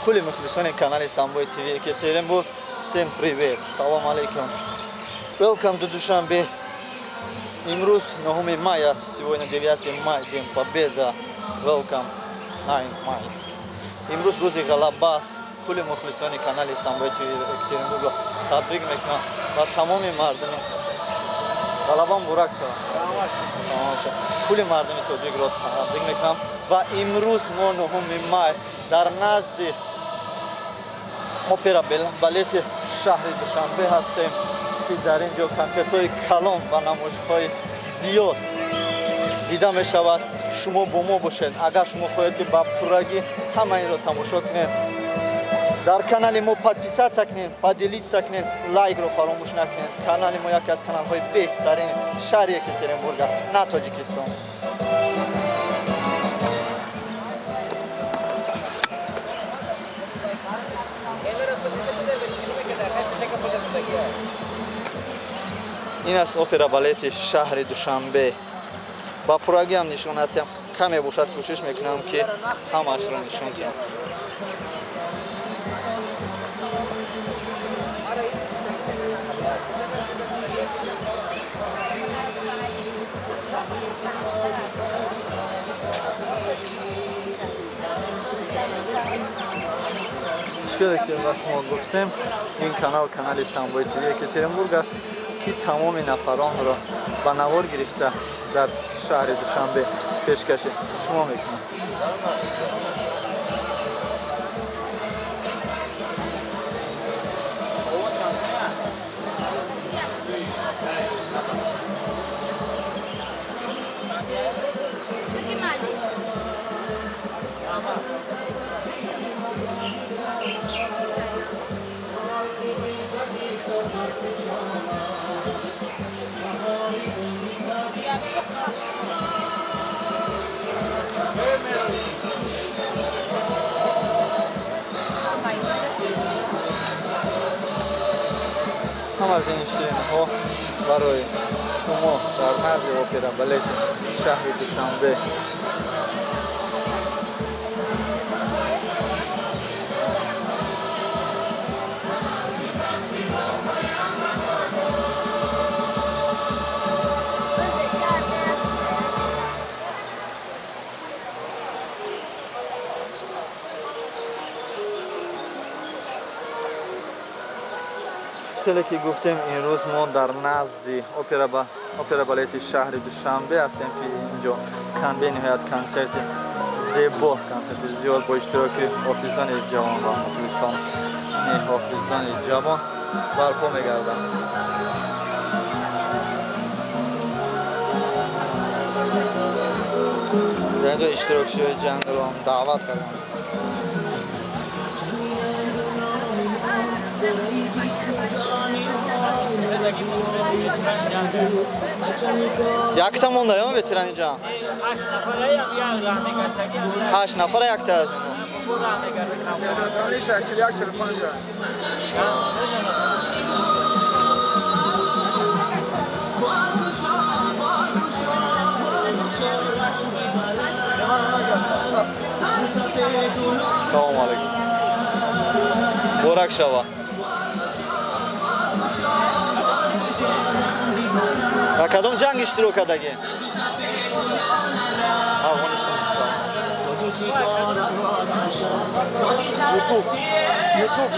кули мухлисони канали Самбой ТВ Екатеринбург. Всем привет. Салам алейкум. Welcome to Душанбе. Имрус 9 мая, сегодня 9 мая, День Победы. Welcome 9 мая. Имрус рӯзи ғалаба аст. Кули мухлисони канали Самбой ТВ Екатеринбург табрик мекунам ва тамоми мардуми ғалабам бурак шавад. Кули мардуми тоҷикро табрик мекунам ва имрӯз мо 9 май дар назди опера балети шаҳри Душанбе ҳастем ки дар ин ҷо консертҳои калон ва намоишҳои зиёд дида мешавад. Шумо бо мо бошед. Агар шумо хоҳед ки ба пуррагӣ ҳама инро тамошо кунед, дар канали мо подписатсия кунед, поделитсия кунед, лайкро фаромӯш накунед. Канали мо яке аз каналҳои беҳтарини шаҳри Екатеринбург аст, на Тоҷикистон. ин аст опера балети шаҳри Душанбе. ба пуррагӣ ҳам нишон ҳастем. Каме бошад кӯшиш мекунам ки ҳамаашро нишон диҳам. чизе ки ба шумо гуфтем, ин канал канали Самбой ТВ Екатеринбург аст ки тамоми нафаронро ба навор гирифта дар шаҳри Душанбе пешкаши шумо мекунам. ҳам аз ин ширинҳо барои шумо дар назди опера балети шаҳри Душанбе. чизе ки гуфтем, имрӯз мо дар назди опера балети шаҳри Душанбе ҳастем ки инҷо бениҳоят консерти зебо, консерти зиёд бо иштироки ҳофизони ҷавон ва мухлисони ҳофизони ҷавон барпо мегардад. дар инҷо иштирокчиҳои ҷангро даъват кардам. Якта мондаем ветерани ҷам? 8 нафара якта аз ин. Салом алейкум. Борак шава. Ба кадом ҷанг иштирок кардагӣ? Афғонистон. YouTube.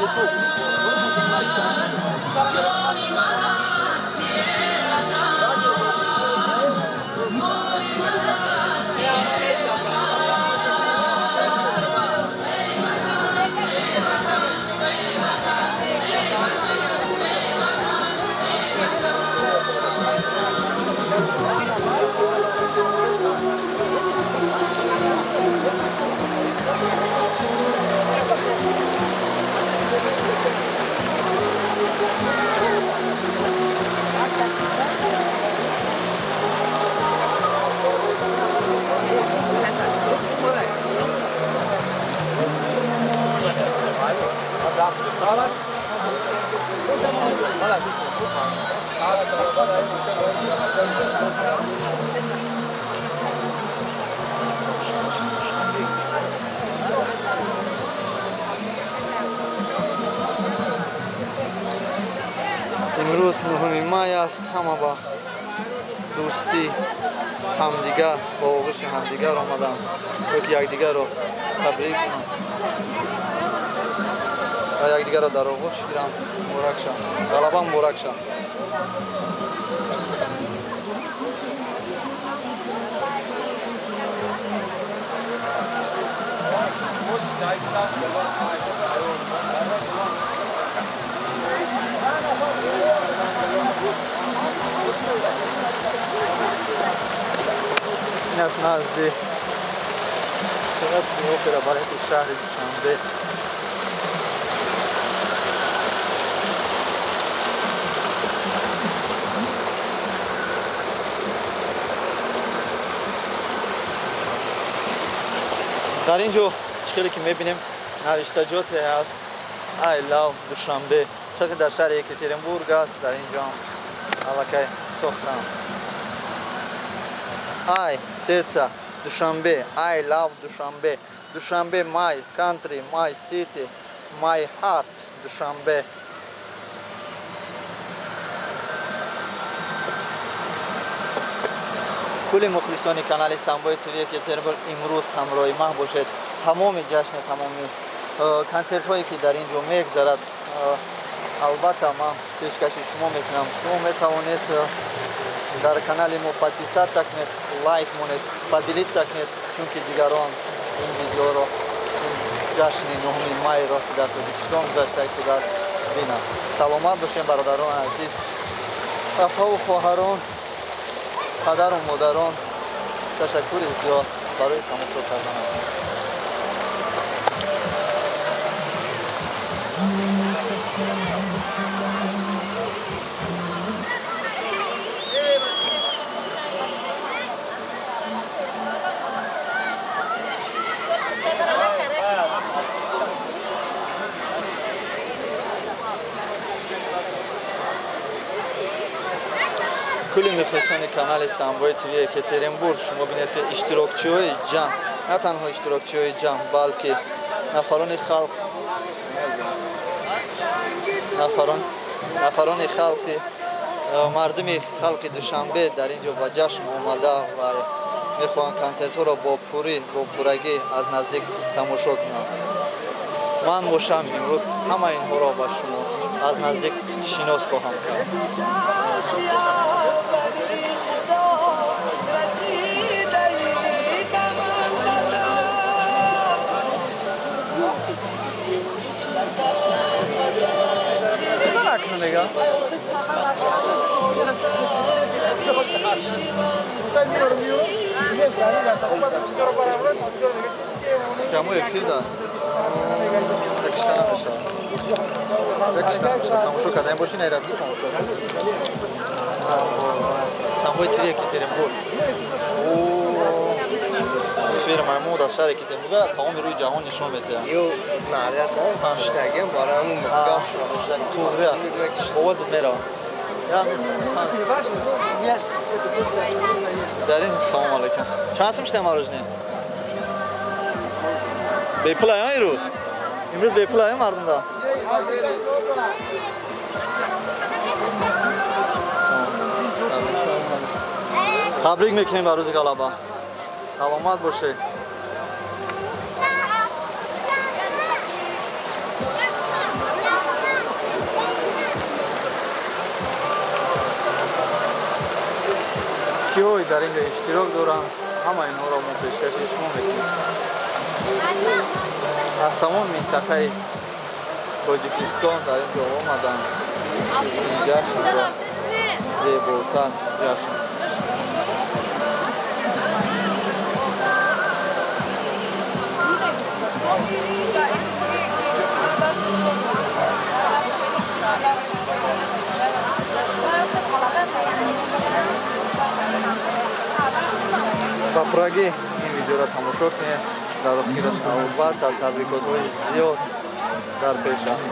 امروز 9 مای است. همه با دوستی همدیگر با آغوش همدیگر آمدن تا یکدیگر رو تبریک کنن و یکدیگر رو در آغوش گیرن. مبارک شد، غلبه مبارک شد. این از نزد اپرا بالت شهر دوشنبه. در اینجا چیزی که میبینیم نوشتجات هست I love دوشنبه. چون در شهر یکاترینبورگ است. در اینجا علاقه ساختم I сердце دوشنبه. I love دوشنبه. دوشنبه my country, my city, my heart. دوشنبه. کل مخلصان کانال سامبای تیوی یکاترینبورگ امروز همراهی من باشید. تمام جشن تمامی کنسرت هایی که در اینجا میگذرد البته من پیشکش شما میکنم. شما میتوانید در کانال ما پادپیسات کنید، لایک مونید، پادلیت کنید، چون که دیگران این ویدیو رو این جشن 9 مای را که در تاجیکستان گذشته شده ببینند. سلامت باشین برادران عزیز، اخوان و خواهران، پدر و مادران. تشکر زیاد برای تماشا کردن. کل مخلصان کانال سامبای تیوی یکاترینبورگ شما بینید که اشتراکچی های جمع، نه تنها اشتراکچی های جمع بلکه نفران خلق مردم خلق دوشنبه در اینجا با جشن آمده و میخوان کنسرت ها را با پورگی از نزدیک تماشا کنند. من باشم امروز همه اینها را با شما از نزدیک شناس خواهم کرد. نگاه کامو افیر دار رکشتن میشه تماشا کردن باشی نیرفتی تماشا سامبای تیوی یکاترینبورگ فیرم محمود از شهر یکاترینبورگ تمام روی جهان نشون میده. یو نعرت اشتگم برامون مقام شد توره بوازت میره در این سلام علیکم. چند هستم شده ماروجنه بیپلای ها امروز بیپلای ها مردم دا تبریک میکنیم بر روز غلبه. سلامت باشه. کیوی در اینجا اشتراک دارن همه اینها را ما پیشکش شما میکنیم. از تمام منطقه تاجیکستان در اینجا آمدن این جشن را زیباتر جشن. با پراگی این ویدیو را تماشا کنید. در اخیرش البته تبریکات های زیاد در پیش است.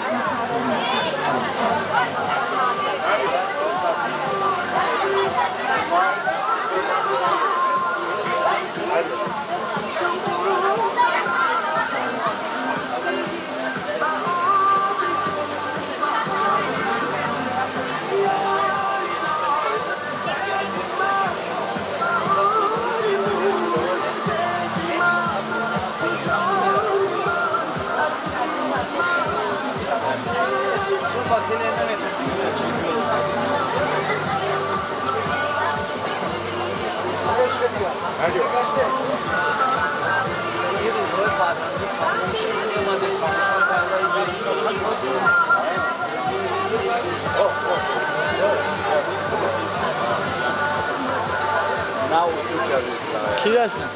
کی هستین؟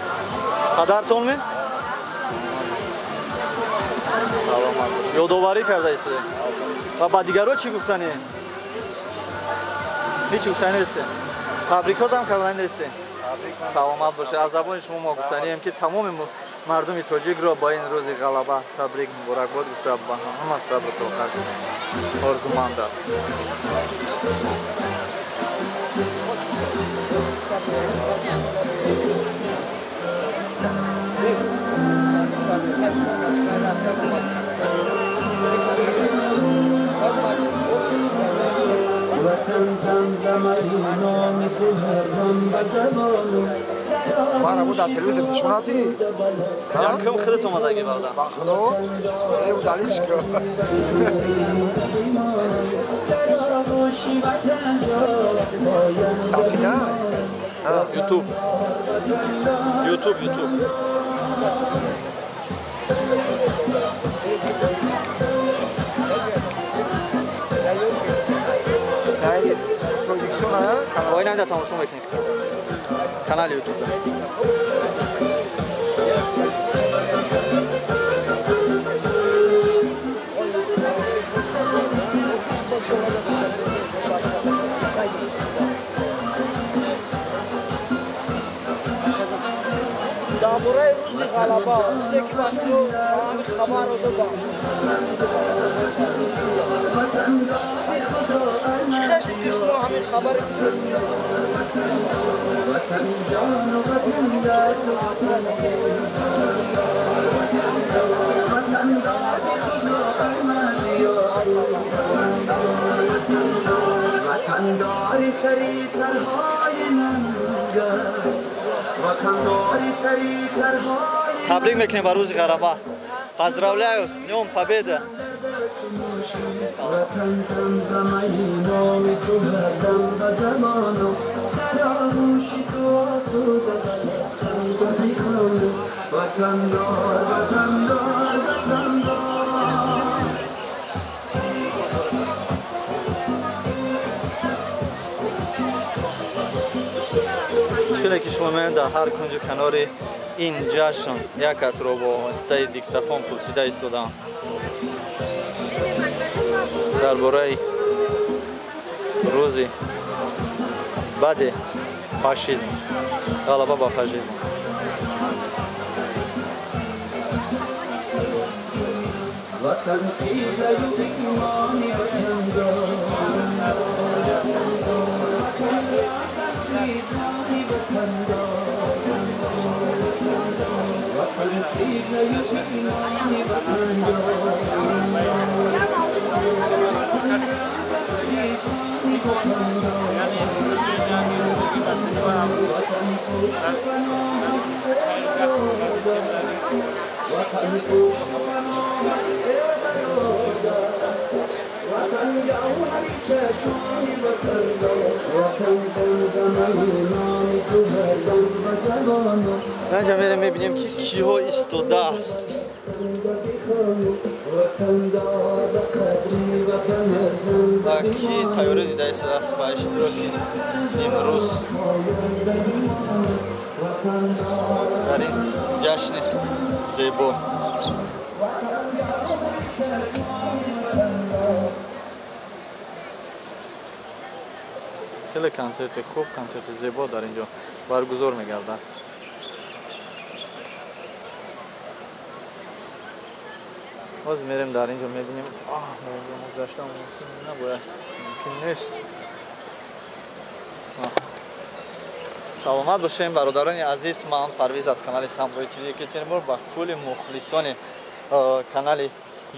پدرتون می؟ یادآوری کرده ایست و با دیگرها چی گفتنی؟ هیچ گفتنی نیست. تبریکات هم کردن نیست. سلامت باشه. از زبان شما ما گفتنی هم که تمام مردم تاجیک را با این روز غلبه تبریک مبارکباد گفته با همه صبر و طاقت آرزومند است. وطن زمزم نام تو هر دم به زبانم من رو در تلویزیون پیشوناتی کم خودت اومدگی برده؟ خدا او دلیش کرد سفینه یوتیوب نه پروژکسیون ها وای نمیده تماشا میکنید کانال یوتیوب درباره روز غلبه روزی که مشروع همین خبر رو دادم چقدر شد که شما همین خبر رو شنیدید وطنداری سری سرهای ننگست وطنداری سری سرهای تبریک میکنیم بر روز غلبه поздравляю с днем победы وطن زمزمه نام تو هر دم به زمانم در آغوش تو آسوده خنده میخوانم وطندار وطندار وطندار مشکلی که شما می‌بینید در هر کنج کنار این جشن یک کس را با واسطه دیکتافون پرسیده ایستادم درباره روز بعد فاشیسم غلبه با فاشیسم وطن قیله و ایمانی وطندار وطن ریاست ریزانی وطندار وطن قیله و ایمانی وطندار وطن ریاست ریزانی وطندار وطن خوش فناس وطن خوش فناس وطن جوهری چشمانی وطن زمزمه نام تو هر دم به زبانم اینجا میریم میبینیم که کیها ایستاده است وطن دار به قدری وطن هر زن و کی تیاره دیده ایستاده است با اشتراک امروز در این جشن زیبا خیلی کنسرت خوب کنسرت زیبا در اینجا برگزار میگردن باز میریم در اینجا میبینیم گذشته ممکن نباید ممکن نیست سلامت باشیم برادران عزیز من پرویز از کانال سامبوی تیوی که تیمور با کل مخلصان کانال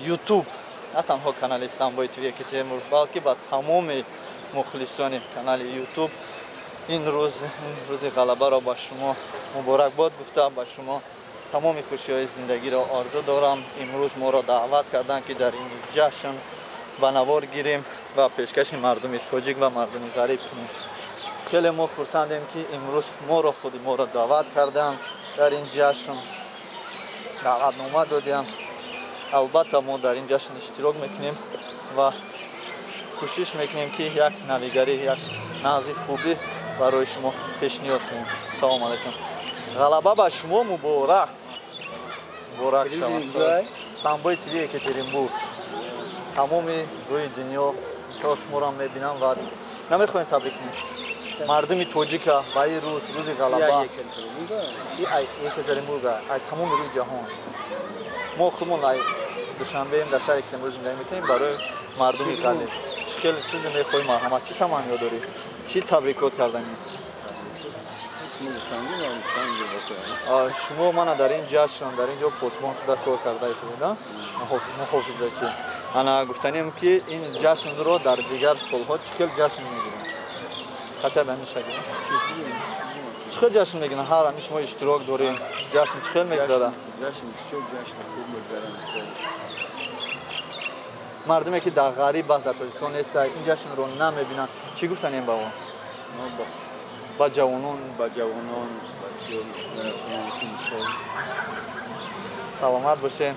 یوتیوب نه تنها کانال سامبوی تیوی که تیمور بلکه با تمام مخلصان کانال یوتیوب این روز غلبه را با شما مبارکباد گفته با شما تمام خوشی‌های زندگی را آرزو دارم امروز ما را دعوت کردن که در این جشن به نوار گیریم و پیشکش مردم تاجیک و مردم غریب کنیم خیلی ما خرسندیم که امروز ما را دعوت کردن در این جشن دعوتنامه دادن البته ما در این جشن اشتراک میکنیم و کوشش میکنیم که یک نویگری یک نازی خوبی برای شما پیشنهاد کنیم سلام علیکم G'alaba ba shumo muborak. Muborak Televizion shavad. izlay. Samboy TV Екатеринбург. Тамоми рӯи дунё шоҳ шуморо мебинам ва намехоҳем табрик кунем. Мардуми тоҷика ба ин рӯз, рӯзи ғалаба. Екатеринбурга, ай тамоми рӯи ҷаҳон. Мо худмон ай душанбеем дар шаҳри Екатеринбург зиндагӣ мекунем барои мардуми ғалиб. Чӣ хел чизе мехоҳӣ марҳамат, чӣ таманниё дорӣ? Чӣ табрикот карданӣ? шумо мана дар ин ҷашн, дар ин ҷо посбон шуда кор кардаисед, муҳофизачӣ. Ана гуфтанем ки ин ҷашнро дар дигар солҳо чӣ хел ҷашн мегирем? Хотя бы амишагӣ. Чӣ хел ҷашн мегирем? Ҳар ҳамин шумо иштирок дорем. Ҷашн чӣ хел мегзара? Мардуме ки дар ғариб аст, дар Тоҷикистон неста, ин ҷашнро намебинанд. Чӣ гуфтанем ба он? Ба ҷавонон саломат бошен,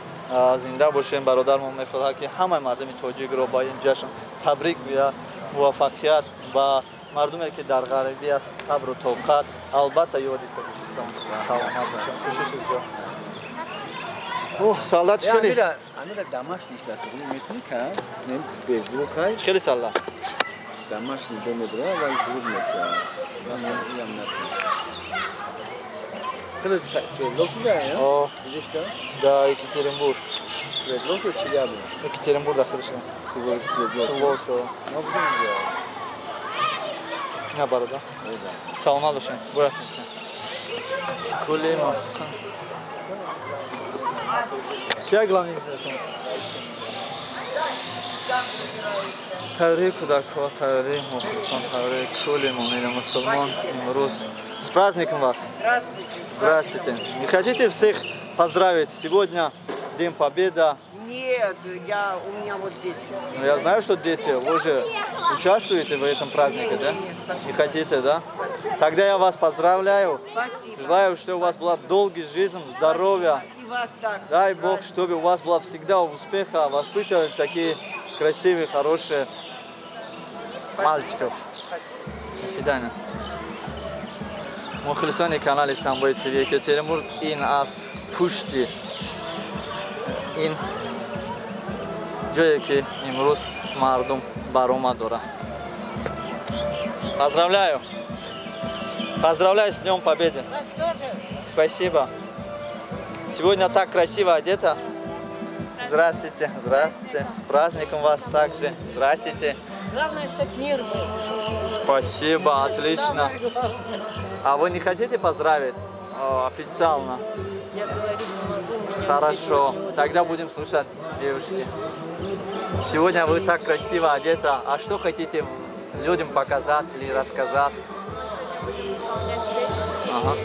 зинда бошен. Бародармон мехоҳад ки ҳамаи мардуми тоҷикро ба ин ҷашн табрик гӯяд, муваффақият ба мардуме ки дар ғарибӣ аст, сабру тоқат, албатта ёди Тоҷикистон. Саломат бошен. Хушиши ҷо. Солдат чӣ хели? Амира домашний иштат метуни кард? Нем беззвукай. Чӣ хели солдат? Домашний домедра ва звук мекард. Ям натуни. Когда ты Свердловск, да? О, Где что? да, Екатеринбург. Свердловск или Челябинск? Екатеринбург дахилшам. Свердловск. Свердловск. Ну, будем делать. Не барода. Саломат бошен. Боятин. Кули махсун. Кия главный телефон? Таври кӯдакҳо, таври мухлисон, таври кули муъмини мусулмон имрӯз с праздником вас! Здравствуйте! Не хотите всех поздравить? Сегодня День Победы. Нет, у меня вот дети. Ну, я знаю, что дети, вы же участвуете в этом празднике, да? Не хотите, да? Тогда я вас поздравляю. Спасибо. Желаю, чтобы у вас была долгая жизнь, здоровья. И вас так. Дай Бог, чтобы у вас была всегда успеха, воспитывали такие красивые, хорошие мальчиков. До свидания. Мухлисони канали Самбой ТВ Екатеринбург ин аст пушти ин ҷое ки имрӯз мардум баромад дорад. Поздравляю! Поздравляю с Днем Победы! Вас тоже. Спасибо! Сегодня так красиво одета. Здравствуйте, здравствуйте. С праздником вас также. Здравствуйте. Главное, чтобы мир был. Спасибо, отлично. А вы не хотите поздравить официально? Я говорить не могу. У меня Хорошо. Тогда будем слушать, девушки. Сегодня вы так красиво одета. А что хотите людям показать или рассказать? Будем исполнять песни. Ага.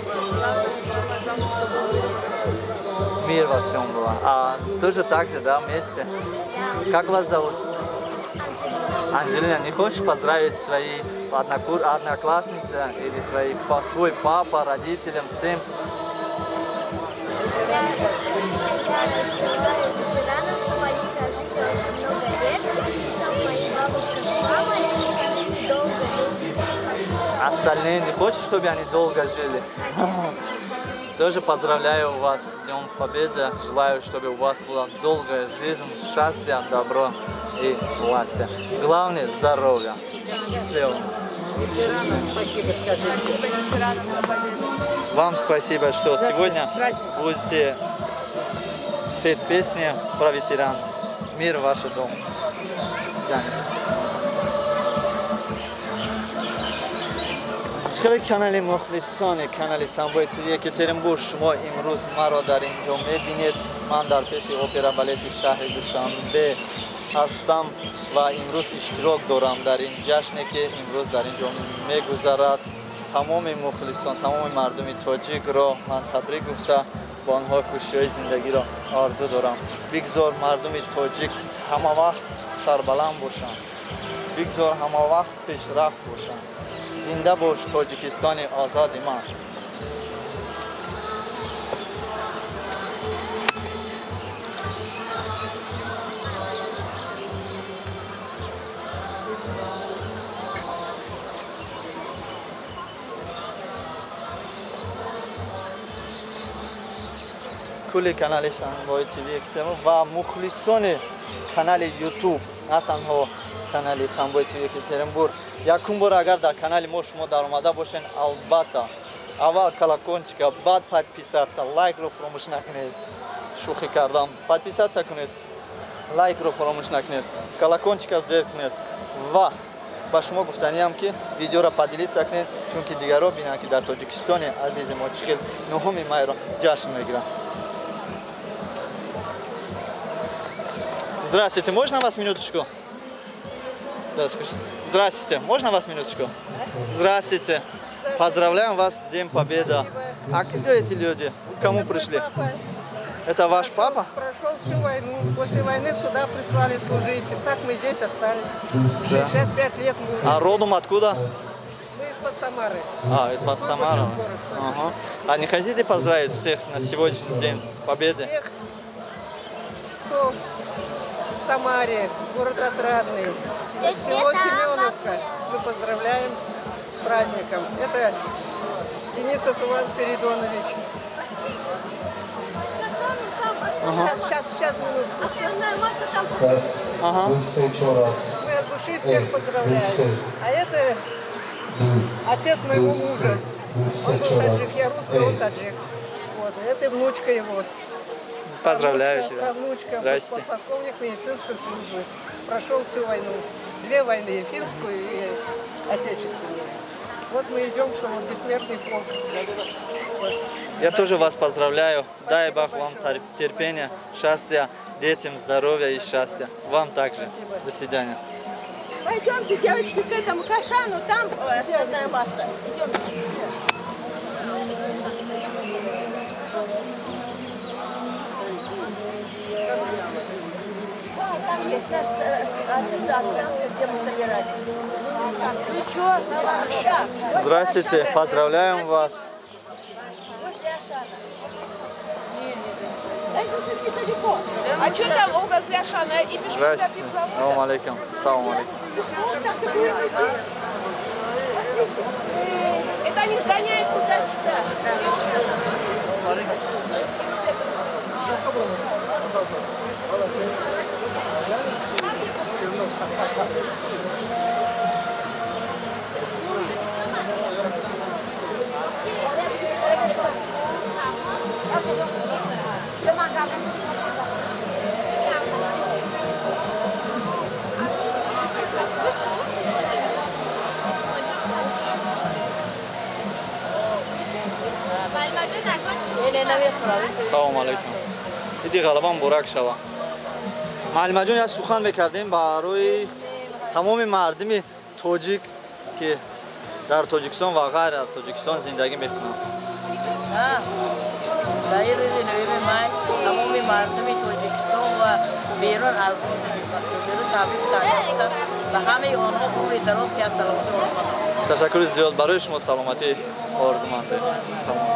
Самое главное, чтобы мир во всем. Мир во всем было. А тоже так же, да, вместе? Как вас зовут? Анжелина, не хочешь поздравить свои одноклассницы или свой папа, родителям, всем? Я желаю ветеранам, чтобы они прожили очень много лет, и чтобы мои бабушка с мамой жили долго вместе с сестрой. Остальные не хочешь, чтобы они долго жили? Тоже поздравляю вас с Днем Победы. Желаю, чтобы у вас была долгая жизнь, счастье, добро и власти. Главное – здоровье. Счастливо. Ветеранам спасибо скажите. Спасибо ветеранам за победу. Вам спасибо, что сегодня будете петь песни про ветеранов. Мир в ваш дом. До свидания. خیلی کانال مخلصان کانال سامبوی تیوی یکترینبورگ شما امروز مرا در اینجا میبینید. من در پیش اپرا بالت شهر دوشنبه هستم و امروز اشتراک دارم در این جشنی که امروز در اینجا میگذرد. تمام مخلصان، تمام مردم تاجیک را من تبریک گفته با آنها خوشی زندگی را آرزو دارم. بگذار مردم تاجیک همه وقت سربلند باشند. بگذار همه وقت پیشرفت باشند. زنده باش تاجیکستان آزاد ما. кули канали Самбой ТВ Екатеринбург ва мухлисони канали YouTube, на танҳо канали Самбой ТВ Екатеринбург. Якум бор агар дар канали мо шумо дар омада бошен, албатта аввал колокольчика, баъд подписаться, лайкро фаромӯш накунед. Шӯхӣ кардам. Подписаться кунед, лайкро фаромӯш накунед, колокольчика зер кунед ва ба шумо гуфтаниам ки видеоро поделиться кунед, чунки дигарро бинанд ки дар Тоҷикистони азизи мо чӣ хел 9 майро ҷашн мегиранд. Здравствуйте, можно вас минуточку? Да, скажите. Здравствуйте, можно вас минуточку? Здравствуйте. Поздравляем вас с Днем Победы. А кто эти люди? К кому пришли? Это ваш папа? Прошел всю войну. После войны сюда прислали служить. И так мы здесь остались. 65 лет мы. А родом откуда? Мы из-под Самары. А, из-под Самары. Ага. А не хотите поздравить всех на сегодняшний День Победы? Всех, кто в Самаре, город Отрадный, село Семеновка, мы поздравляем с праздником. Это Денисов Иван Спиридонович. Сейчас, минутку. Ага. Мы от души всех поздравляем. А это отец моего мужа. Он был таджик, я русский, он таджик. Вот, это внучка его. Поздравляю тебя. Внучка, Здрасте. полковник медицинской службы. Прошел всю войну. 2 войны, финскую и отечественную. Вот мы идем, что вот бессмертный полк. Вот. Я тоже вас поздравляю. Дай Бог вам терпения, счастья, детям здоровья и счастья. Вам также. До свидания. Пойдемте, девочки, к этому Кашану, там основная масса. Идемте. Да, там есть наш организатор, где мы собирались. Ну что, Здравствуйте, поздравляем вас. А что там у вас Ляшана? И пешком Здравствуйте. Салам алейкум. Салам алейкум. Это они гоняют туда-сюда. салом алейкум. иди ғалабан бурак шава. Маълимаҷон як сухан мекардем барои тамоми мардуми тоҷик ки дар Тоҷикистон ва ғайр аз Тоҷикистон зиндагӣ мекунанд. Дар рӯзи 9 май тамоми мардуми Тоҷикистон ва берун аз берун табрик танҳоста ба ҳамаи онҳо умри дароз ки аз саломатӣ орзумандем. Ташаккури зиёд барои шумо саломатӣ орзумандем. Салом.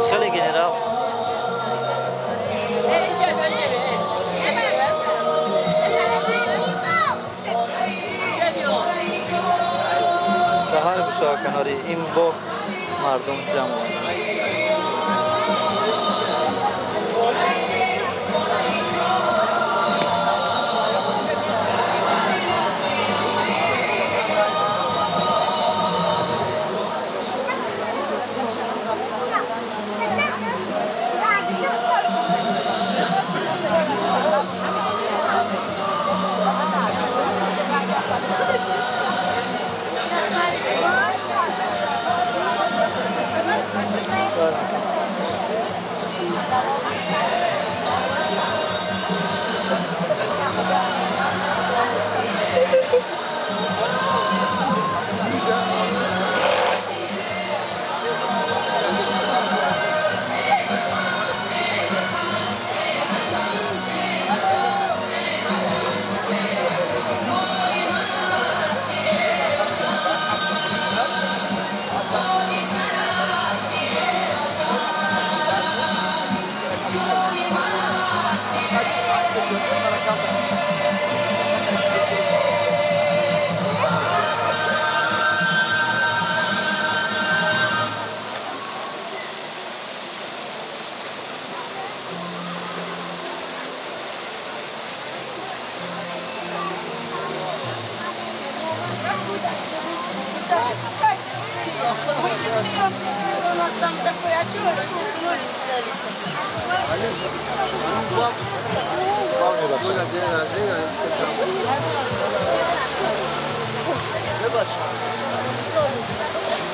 Чиқали генерал. Ба ҳар гӯша канори ин боғ мардум ҷамъ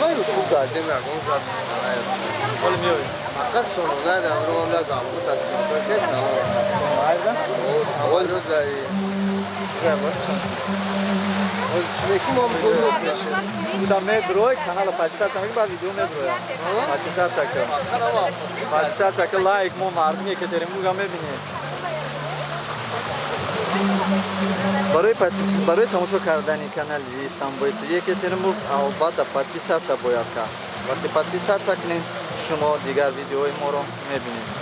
Poi scusa, te me la cosa Qual è il mio? Ma sono dai da non la gamma, perché no? Ayda. Voglio dai. Kim oldu bunu? Da metro, kanala Pakistan tamam ba video metro ya. Pakistan takı. Kanama. Pakistan takı like mo mardım Yekaterinburg में भी नहीं. برای تماشا کردن کانال سامبای تیوی یکترینبورگ البته подписаться باید کرد. وقتی подписаться کنید شما دیگر ویدیوهای ما رو میبینید.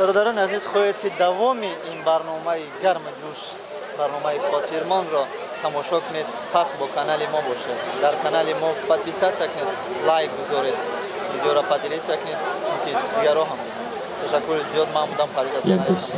برادران عزیز، خواهید که دوامی این برنامه گرم جوش، برنامه خاطرمان را تماشا کنید. پس با کانال ما باشید، در کانال ما پادپیسات کنید، لایک بذارید، ویدیو را پادریت کنید که دیگران هم. تشکر زیاد، محمودم خالد از